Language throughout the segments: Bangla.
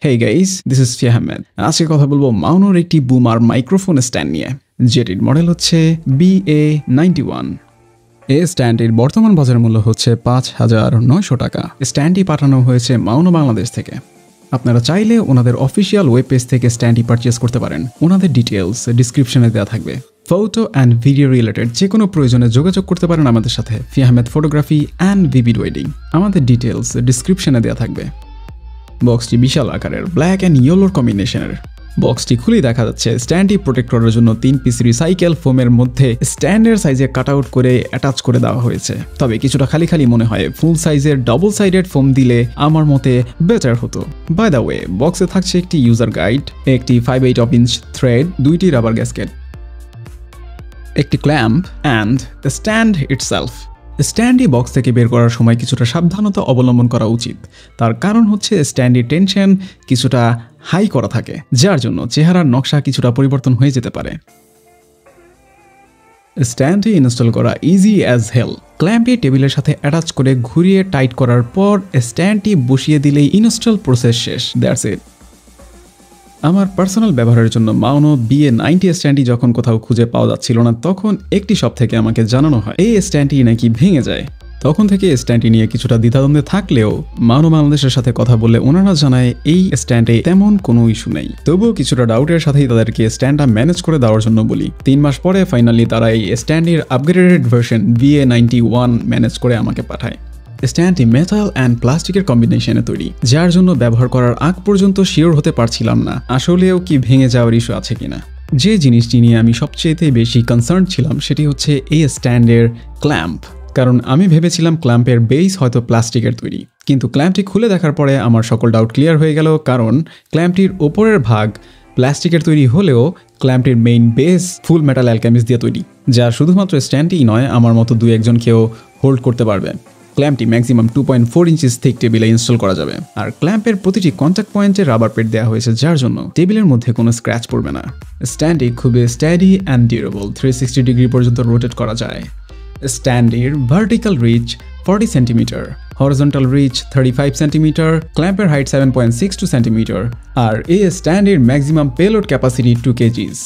Hey guys, this is Ahmed. আজকে কথা বলবো মাউনোর একটি বুমার মাইক্রোফোন স্ট্যান্ড নিয়ে, যেটির মডেল হচ্ছে BA91। এই স্ট্যান্ডটির বর্তমান বাজার মূল্য হচ্ছে ৫,৯০০ টাকা। স্ট্যান্ডটি পাঠানো হয়েছে মাউনো বাংলাদেশ থেকে। আপনারা চাইলে ওনাদের অফিসিয়াল ওয়েব পেজ থেকে স্ট্যান্ডটি পারচেস করতে পারেন। ওনাদের ডিটেলস ডিসক্রিপশনে দেওয়া থাকবে। ফটো অ্যান্ড ভিডিও রিলেটেড যে কোনো প্রয়োজনে যোগাযোগ করতে পারেন আমাদের সাথে। Ahmed photography and vivid wedding. আমাদের ডিটেলস ডিসক্রিপশনে দেওয়া থাকবে। বক্সটি বিশাল আকারের, ব্ল্যাক অ্যান্ড ইয়েলোর কম্বিনেশনের। বক্সটি খুলেই দেখা যাচ্ছে স্ট্যান্ডটি প্রোটেক্ট করার জন্য 3 পিস রিসাইকেল ফোমের মধ্যে স্ট্যান্ডের সাইজে কাট আউট করে অ্যাটাচ করে দেওয়া হয়েছে। তবে কিছুটা খালি খালি মনে হয়, ফুল সাইজের ডাবল সাইডেড ফোম দিলে আমার মতে বেটার হতো। বাই দ্য ওয়ে, বক্সে থাকছে একটি ইউজার গাইড, একটি 5/8 ইঞ্চ থ্রেড, 2টি রাবার গ্যাসকেট, একটি clamp and the stand itself. স্ট্যান্ডি box থেকে বের করার সময় কিছুটা সাবধানতা অবলম্বন করা উচিত। তার কারণ হচ্ছে স্ট্যান্ডি টেনশন কিছুটা হাই করা থাকে, যার জন্য চেহারার নকশা কিছুটা পরিবর্তন হয়ে যেতে পারে। স্ট্যান্ডটি ইনস্টল করা ইজি অ্যাজ হেল। ক্ল্যাম্পটি টেবিলের সাথে অ্যাটাচ করে ঘুরিয়ে টাইট করার পর স্ট্যান্ডটি বসিয়ে দিলেই ইনস্টল প্রসেস শেষ। That's it. আমার পার্সোনাল ব্যবহারের জন্য মাউনো BA90 স্ট্যান্ডটি যখন কোথাও খুঁজে পাওয়া যাচ্ছিল না, তখন একটি শপ থেকে আমাকে জানানো হয় এই স্ট্যান্ডটি নাকি ভেঙে যায়। তখন থেকে স্ট্যান্ডটি নিয়ে কিছুটা দ্বিধাদ্বন্দ্বে থাকলেও মাউনো বাংলাদেশের সাথে কথা বললে ওনারা জানায় এই স্ট্যান্ডে তেমন কোনো ইস্যু নেই। তবুও কিছুটা ডাউটের সাথেই তাদেরকে স্ট্যান্ডটা ম্যানেজ করে দেওয়ার জন্য বলি। 3 মাস পরে ফাইনালি তারা এই স্ট্যান্ডের আপগ্রেডেড ভার্সন BA91 ম্যানেজ করে আমাকে পাঠায়। স্ট্যান্ডটি মেটাল অ্যান্ড প্লাস্টিকের কম্বিনেশনে তৈরি, যার জন্য ব্যবহার করার আগ পর্যন্ত শিওর হতে পারছিলাম না আসলেও কি ভেঙে যাওয়ার ইস্যু আছে কিনা। যে জিনিসটি নিয়ে আমি সবচেয়ে বেশি কনসার্ন ছিলাম সেটি হচ্ছে এই স্ট্যান্ডের ক্ল্যাম্প। কারণ আমি ভেবেছিলাম ক্ল্যাম্পের বেস হয়তো প্লাস্টিকের তৈরি, কিন্তু ক্ল্যাম্পটি খুলে দেখার পরে আমার সকল ডাউট ক্লিয়ার হয়ে গেল। কারণ ক্ল্যাম্পটির ওপরের ভাগ প্লাস্টিকের তৈরি হলেও ক্ল্যাম্পটির মেইন বেস ফুল মেটাল অ্যালকেমিস দিয়ে তৈরি, যা শুধুমাত্র স্ট্যান্ডটিই নয়, আমার মতো 2-1জনকেও হোল্ড করতে পারবে। ক্ল্যাম্পটি ম্যাক্সিমাম 2.4 ইঞ্চিস থিক টেবিলে ইনস্টল করা যাবে। আর ক্ল্যাম্পের প্রতিটি কন্ট্যাক্ট পয়েন্টে রাবার পেট দেওয়া হয়েছে, যার জন্য টেবিলের মধ্যে কোনো স্ক্র্যাচ পড়বে না। স্ট্যান্ডটি খুবই স্ট্যাডি অ্যান্ড ডিউরেবল, 360 ডিগ্রি পর্যন্ত রোটেট করা যায়। স্ট্যান্ডের vertical reach 40 centimetre, horizontal reach 35 centimetre, ক্ল্যাম্পের হাইট 7.62 সেন্টিমিটার। আর এই স্ট্যান্ডের ম্যাক্সিমাম পেলোড ক্যাপাসিটি 2 কেজিস,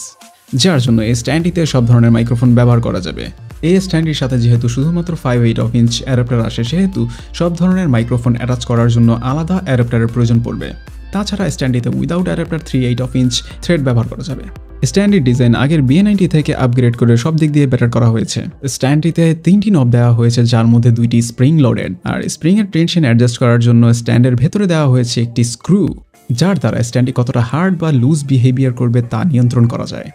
যার জন্য এই স্ট্যান্ডটিতে সব ধরনের মাইক্রোফোন ব্যবহার করা যাবে। এই স্ট্যান্ডটির সাথে যেহেতু শুধুমাত্র 5/8 ইঞ্চ অ্যাডাপ্টার আসে, সেহেতু সব ধরনের মাইক্রোফোন অ্যাটাচ করার জন্য আলাদা অ্যাডাপ্টারের প্রয়োজন পড়বে। তাছাড়া স্ট্যান্ডটিতে উইদাউট অ্যাডাপ্টার 3/8 ইঞ্চ থ্রেড ব্যবহার করা যাবে। স্ট্যান্ডটির ডিজাইন আগের BA90 থেকে আপগ্রেড করে সব দিক দিয়ে বেটার করা হয়েছে। স্ট্যান্ডটিতে 3টি নব দেওয়া হয়েছে, যার মধ্যে 2টি স্প্রিং লোডেড। আর স্প্রিংয়ের টেনশন অ্যাডজাস্ট করার জন্য স্ট্যান্ডের ভেতরে দেওয়া হয়েছে একটি স্ক্রু, যার দ্বারা স্ট্যান্ডটি কতটা হার্ড বা লুজ বিহেভিয়ার করবে তা নিয়ন্ত্রণ করা যায়।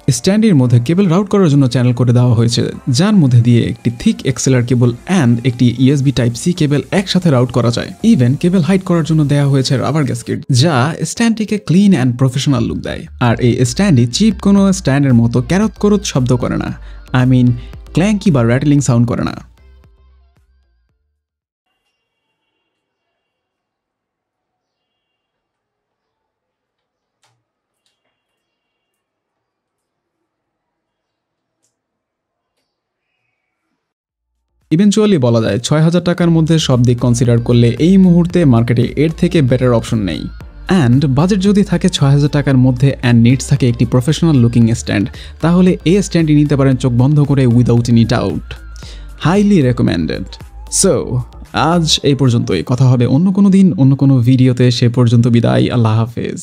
স্ট্যান্ডের মধ্যে কেবল রাউট করার জন্য চ্যানেল করে দেওয়া হয়েছে, যার মধ্যে দিয়ে একটি থিক XLR কেবল অ্যান্ড একটি USB Type-C কেবল একসাথে রাউট করা যায়। ইভেন কেবল হাইড করার জন্য দেওয়া হয়েছে রাবার গ্যাসকেট, যা স্ট্যান্ডটিকে ক্লিন অ্যান্ড প্রফেশনাল লুক দেয়। আর এই স্ট্যান্ডটি চিপ কোনো স্ট্যান্ডের মতো ক্যারত করত শব্দ করে না, ক্ল্যাঙ্কি বা র্যাটলিং সাউন্ড করে না। ইভেনচুয়ালি বলা যায় 6,000 টাকার মধ্যে সব দিক কনসিডার করলে এই মুহূর্তে মার্কেটে এর থেকে বেটার অপশন নেই। অ্যান্ড বাজেট যদি থাকে 6,000 টাকার মধ্যে অ্যান্ড নিডস থাকে একটি প্রফেশনাল লুকিং স্ট্যান্ড, তাহলে এই স্ট্যান্ডটি নিতে পারেন চোখ বন্ধ করে, without any doubt. Highly recommended. So আজ এই পর্যন্তই, কথা হবে অন্য কোনো দিন অন্য কোনো ভিডিওতে। সে পর্যন্ত বিদায়, আল্লাহ হাফেজ।